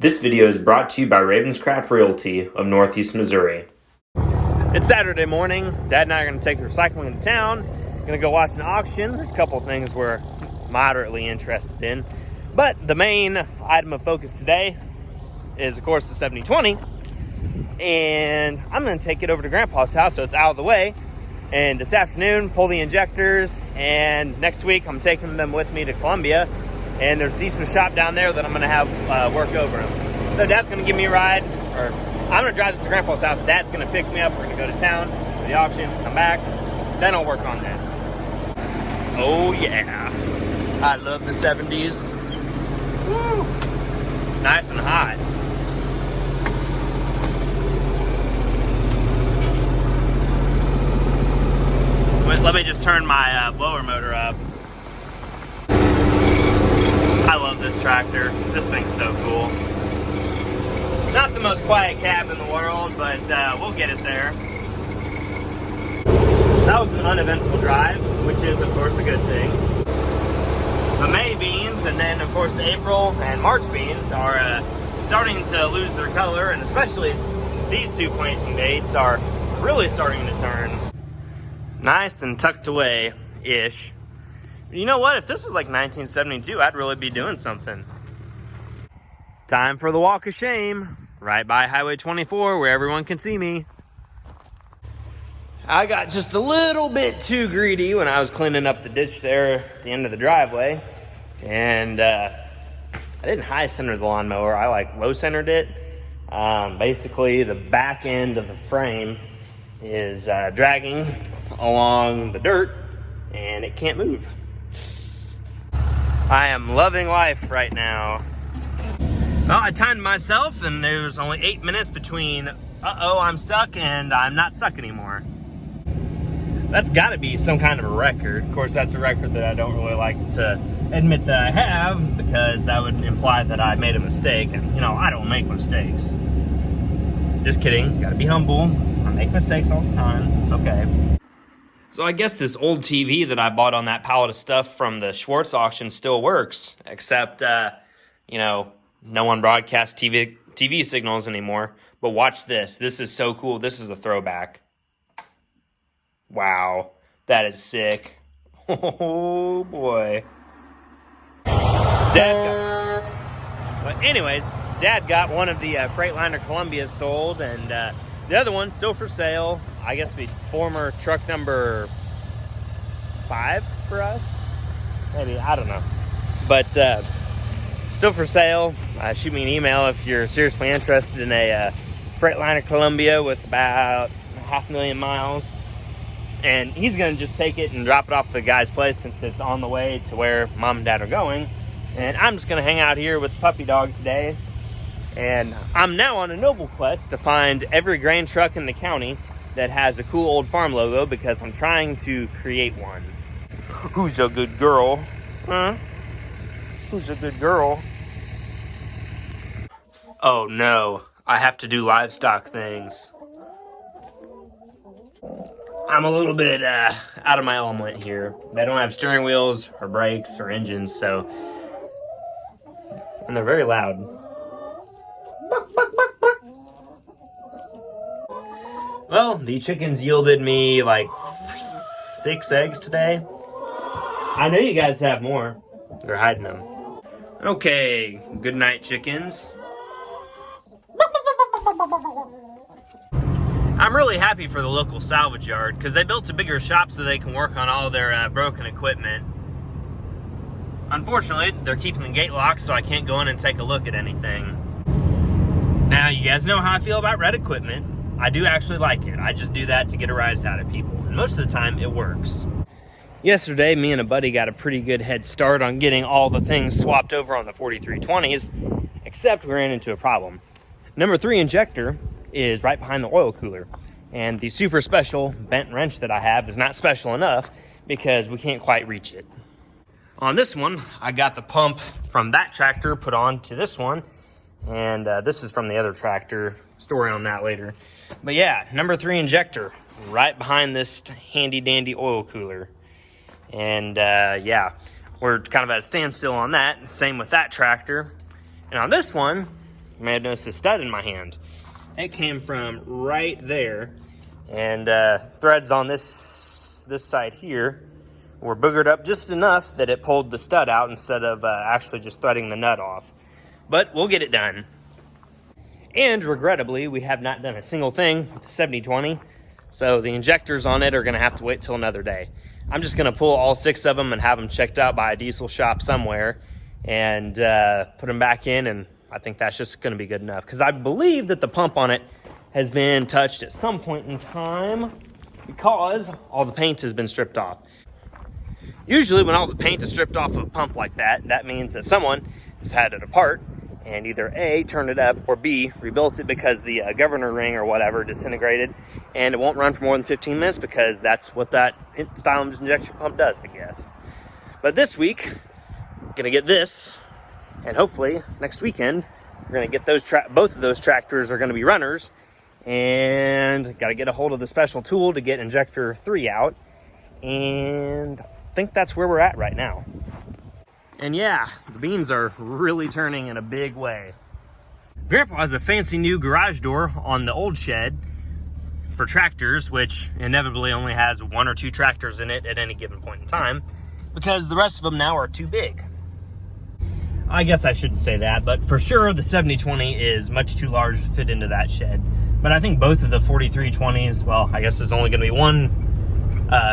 This video is brought to you by Ravenscraft Realty of Northeast Missouri. It's Saturday morning. Dad and I are going to take the recycling into town. Going to go watch an auction. There's a couple of things we're moderately interested in. But the main item of focus today is, of course, the 7020. And I'm going to take it over to Grandpa's house so it's out of the way. And this afternoon, pull the injectors. And next week, I'm taking them with me to Columbia. And there's a decent shop down there that I'm going to have work over them. So Dad's going to give me a ride, or I'm going to drive this to Grandpa's house. Dad's going to pick me up. We're going to go to town for the auction, come back. Then I'll work on this. Oh, yeah. I love the 70s. Woo. Nice and hot. Let me just turn my blower motor up. I love this tractor. This thing's so cool. Not the most quiet cab in the world, but we'll get it there. That was an uneventful drive, which is, of course, a good thing. The May beans, and then, of course, the April and March beans are starting to lose their color, and especially these two planting dates are really starting to turn. Nice and tucked away-ish. You know what? If this was like 1972, I'd really be doing something. Time for the walk of shame, right by Highway 24, where everyone can see me. I got just a little bit too greedy when I was cleaning up the ditch there at the end of the driveway. And I didn't high center the lawnmower. I like low centered it. Basically, the back end of the frame is dragging along the dirt, and it can't move. I am loving life right now. Well, I timed myself, and there was only 8 minutes between uh-oh, I'm stuck, and I'm not stuck anymore. That's got to be some kind of a record. Of course, that's a record that I don't really like to admit that I have, because that would imply that I made a mistake, and, you know, I don't make mistakes. Just kidding. Got to be humble. I make mistakes all the time. It's okay. So I guess this old TV that I bought on that pallet of stuff from the Schwartz auction still works, except, you know, no one broadcasts TV signals anymore. But watch this. This is so cool. This is a throwback. Wow. That is sick. Oh, boy. But anyways, Dad got one of the Freightliner Columbias sold, and the other one's still for sale. I guess it'd be former truck number 5 for us. Maybe, I don't know. But still for sale. Shoot me an email if you're seriously interested in a Freightliner Columbia with about 500,000 miles. And he's going to just take it and drop it off at the guy's place since it's on the way to where Mom and Dad are going. And I'm just going to hang out here with the puppy dog today. And I'm now on a noble quest to find every grain truck in the county that has a cool old farm logo, because I'm trying to create one. Who's a good girl? Huh? Who's a good girl? Oh no, I have to do livestock things. I'm a little bit out of my element here. They don't have steering wheels or brakes or engines, so... And they're very loud. Well, the chickens yielded me like 6 eggs today. I know you guys have more. They're hiding them. Okay, good night, chickens. I'm really happy for the local salvage yard, because they built a bigger shop so they can work on all their broken equipment. Unfortunately, they're keeping the gate locked, so I can't go in and take a look at anything. Now, you guys know how I feel about red equipment. I do actually like it. I just do that to get a rise out of people. And most of the time, it works. Yesterday, me and a buddy got a pretty good head start on getting all the things swapped over on the 4320s, except we ran into a problem. Number 3 injector is right behind the oil cooler. And the super special bent wrench that I have is not special enough because we can't quite reach it. On this one, I got the pump from that tractor put on to this one. And this is from the other tractor. Story on that later. But yeah, number 3 injector right behind this handy dandy oil cooler. And yeah, we're kind of at a standstill on that. Same with that tractor. And on this one, You may have noticed a stud in my hand. It came from right there, and threads on this side here were boogered up just enough that it pulled the stud out instead of actually just threading the nut off. But we'll get it done. And regrettably, we have not done a single thing with the 7020, so the injectors on it are gonna have to wait till another day. I'm just gonna pull all 6 of them and have them checked out by a diesel shop somewhere and put them back in, and I think that's just gonna be good enough, because I believe that the pump on it has been touched at some point in time because all the paint has been stripped off. Usually when all the paint is stripped off of a pump like that, that means that someone has had it apart and either A, turned it up, or B, rebuilt it because the governor ring or whatever disintegrated, and it won't run for more than 15 minutes because that's what that style of injection pump does, I guess. But this week, I'm gonna get this, and hopefully next weekend, we're gonna get those, both of those tractors are gonna be runners, and gotta get a hold of the special tool to get injector 3 out, and I think that's where we're at right now. And yeah, the beans are really turning in a big way. Grandpa has a fancy new garage door on the old shed for tractors, which inevitably only has 1 or 2 tractors in it at any given point in time, because the rest of them now are too big. I guess I shouldn't say that, but for sure the 7020 is much too large to fit into that shed. But I think both of the 4320s, well, I guess there's only gonna be one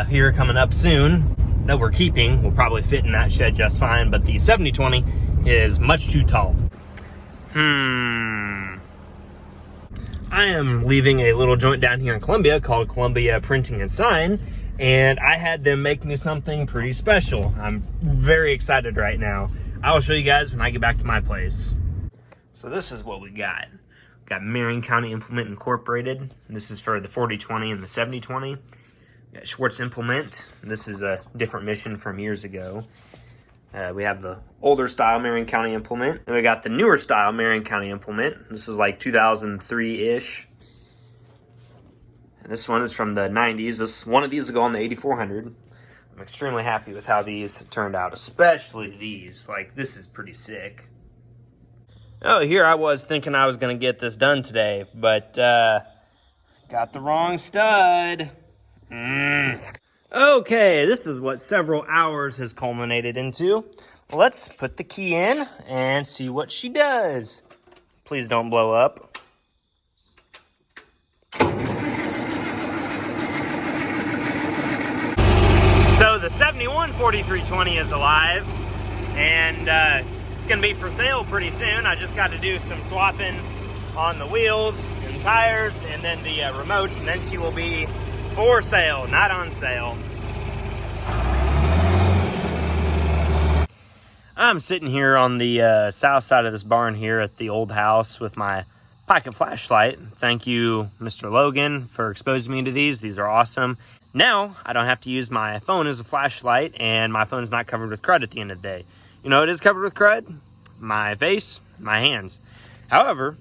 here coming up soon that we're keeping, will probably fit in that shed just fine, but the 7020 is much too tall. I am leaving a little joint down here in Columbia called Columbia Printing and Sign, and I had them make me something pretty special. I'm very excited right now. I will show you guys when I get back to my place. So this is what we got. We got Marion County Implement Incorporated. This is for the 4020 and the 7020. Schwartz Implement. This is a different mission from years ago. We have the older style Marion County Implement, and we got the newer style Marion County Implement. This is like 2003-ish. And this one is from the 90s. One of these will go on the 8400. I'm extremely happy with how these turned out, especially these. Like, this is pretty sick. Oh, here I was thinking I was going to get this done today, but got the wrong stud. Okay, this is what several hours has culminated into. Let's put the key in and see what she does. Please don't blow up. So the 71 4320 is alive, and it's gonna be for sale pretty soon. I just got to do some swapping on the wheels and tires and then the remotes, and then she will be for sale, not on sale. I'm sitting here on the south side of this barn here at the old house with my pocket flashlight. Thank you, Mr. Logan, for exposing me to these. These are awesome. Now, I don't have to use my phone as a flashlight, and my phone's not covered with crud at the end of the day. You know what is covered with crud? My face, my hands. However,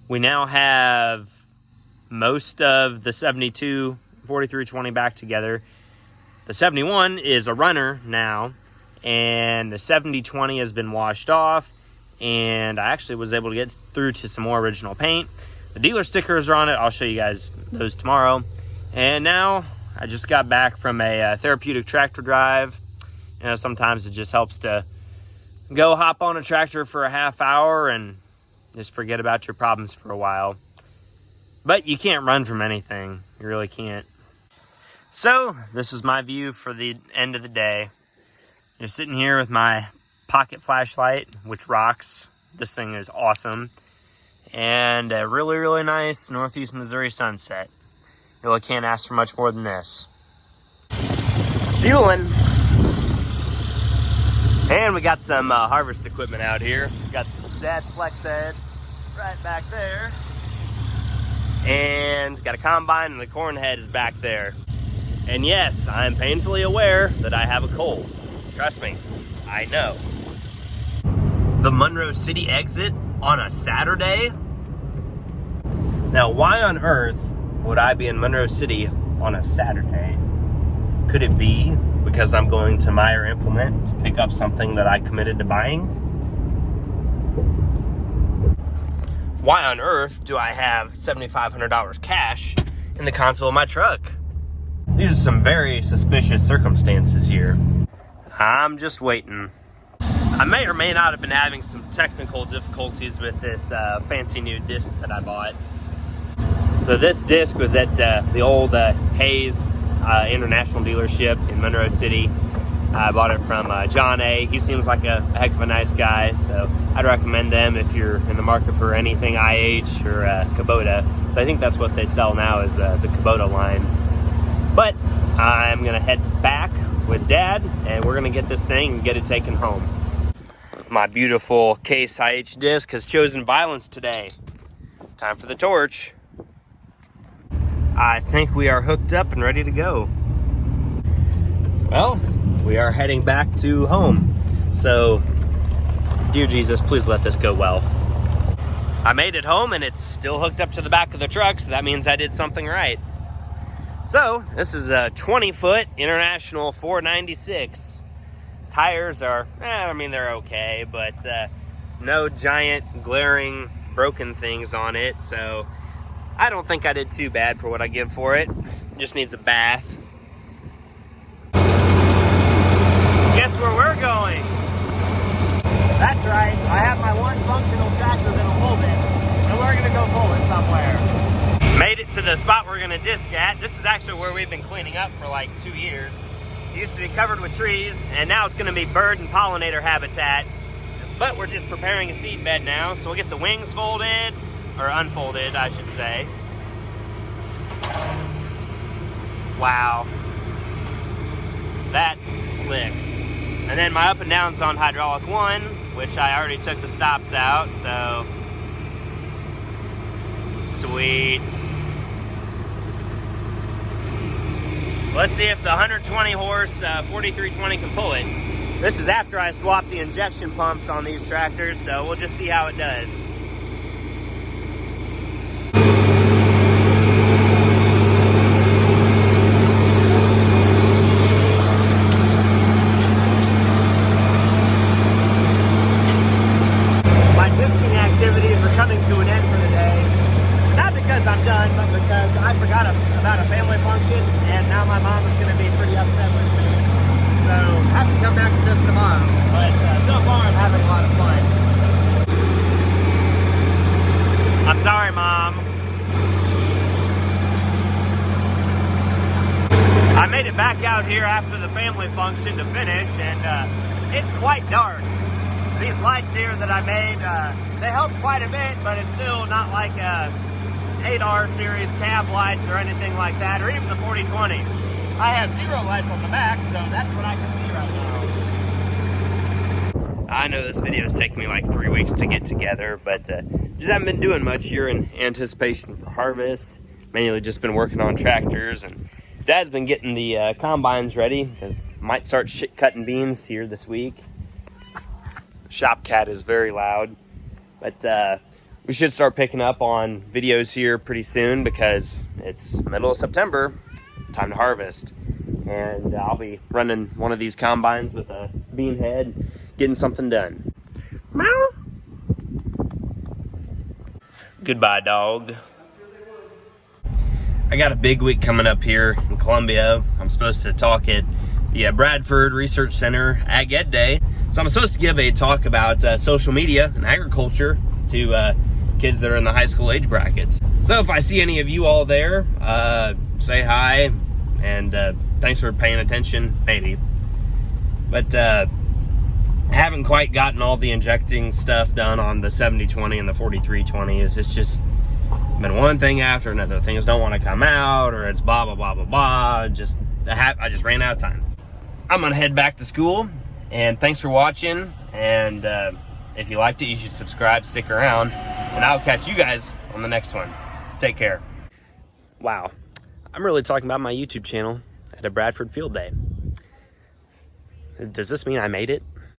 we now have most of the 72 4320 back together. The 71 is a runner now, and the 7020 has been washed off, and I actually was able to get through to some more original paint. The dealer stickers are on it. I'll show you guys those tomorrow. And now I just got back from a therapeutic tractor drive. You know, sometimes it just helps to go hop on a tractor for a half hour and just forget about your problems for a while. But you can't run from anything. You really can't. So this is my view for the end of the day. Just sitting here with my pocket flashlight, which rocks. This thing is awesome. And a really, really nice Northeast Missouri sunset. Really can't ask for much more than this. Fueling. And we got some harvest equipment out here. We got Dad's flex head right back there. And got a combine, and the corn head is back there. And yes, I'm painfully aware that I have a cold. Trust me, I know. The Monroe City exit on a Saturday? Now, why on earth would I be in Monroe City on a Saturday? Could it be because I'm going to Meyer Implement to pick up something that I committed to buying? why on earth do I have $7,500 cash in the console of my truck? These are some very suspicious circumstances here. I'm just waiting. I may or may not have been having some technical difficulties with this fancy new disc that I bought. So this disc was at the old HISEA International dealership in Monroe City. I bought it from John A. He seems like a heck of a nice guy, so I'd recommend them if you're in the market for anything IH or Kubota. So I think that's what they sell now is the Kubota line. But I'm gonna head back with Dad, and we're gonna get this thing and get it taken home. My beautiful Case IH disc has chosen violence today. Time for the torch. I think we are hooked up and ready to go. Well, we are heading back to home. So, dear Jesus, please let this go well. I made it home and it's still hooked up to the back of the truck, so that means I did something right. So, this is a 20-foot International 496. Tires are, they're okay, but no giant glaring broken things on it, so I don't think I did too bad for what I give for it. Just needs a bath. Guess where we're going? That's right, I have my one functional tractor that'll pull this, and we're gonna go pull it somewhere. Made it to the spot we're gonna disc at. This is actually where we've been cleaning up for like 2 years. It used to be covered with trees, and now it's gonna be bird and pollinator habitat. But we're just preparing a seed bed now, so we'll get the wings folded, or unfolded, I should say. Wow. That's slick. And then my up and down's on hydraulic 1, which I already took the stops out, so sweet. Let's see if the 120 horse 4320 can pull it. This is after I swapped the injection pumps on these tractors, so we'll just see how it does. Coming to an end for the day. Not because I'm done, but because I forgot about a family function, and now my mom is going to be pretty upset with me. So I have to come back to this tomorrow. But so far I'm having a lot of fun. I'm sorry, Mom. I made it back out here after the family function to finish, and it's quite dark. These lights here that I made, they help quite a bit, but it's still not like a 8R series cab lights or anything like that, or even the 4020. I have 0 lights on the back, so that's what I can see right now. I know this video is taking me like 3 weeks to get together, but just haven't been doing much here in anticipation for harvest. Mainly just been working on tractors, and Dad's been getting the combines ready, because might start cutting beans here this week. Shop cat is very loud, but we should start picking up on videos here pretty soon because it's middle of September, time to harvest, and I'll be running one of these combines with a bean head, getting something done. Meow. Goodbye, dog. I got a big week coming up here in Columbia. I'm supposed to talk at the Bradford Research Center Ag Ed Day. So I'm supposed to give a talk about social media and agriculture to kids that are in the high school age brackets. So if I see any of you all there, say hi, and thanks for paying attention, maybe. But I haven't quite gotten all the injecting stuff done on the 7020 and the 4320. It's just been one thing after another. Things don't want to come out, or it's blah, blah, blah, blah, blah. I just ran out of time. I'm gonna head back to school. And thanks for watching, and if you liked it, you should subscribe, stick around, and I'll catch you guys on the next one. Take care. Wow, I'm really talking about my YouTube channel at a Bradford field day. Does this mean I made it?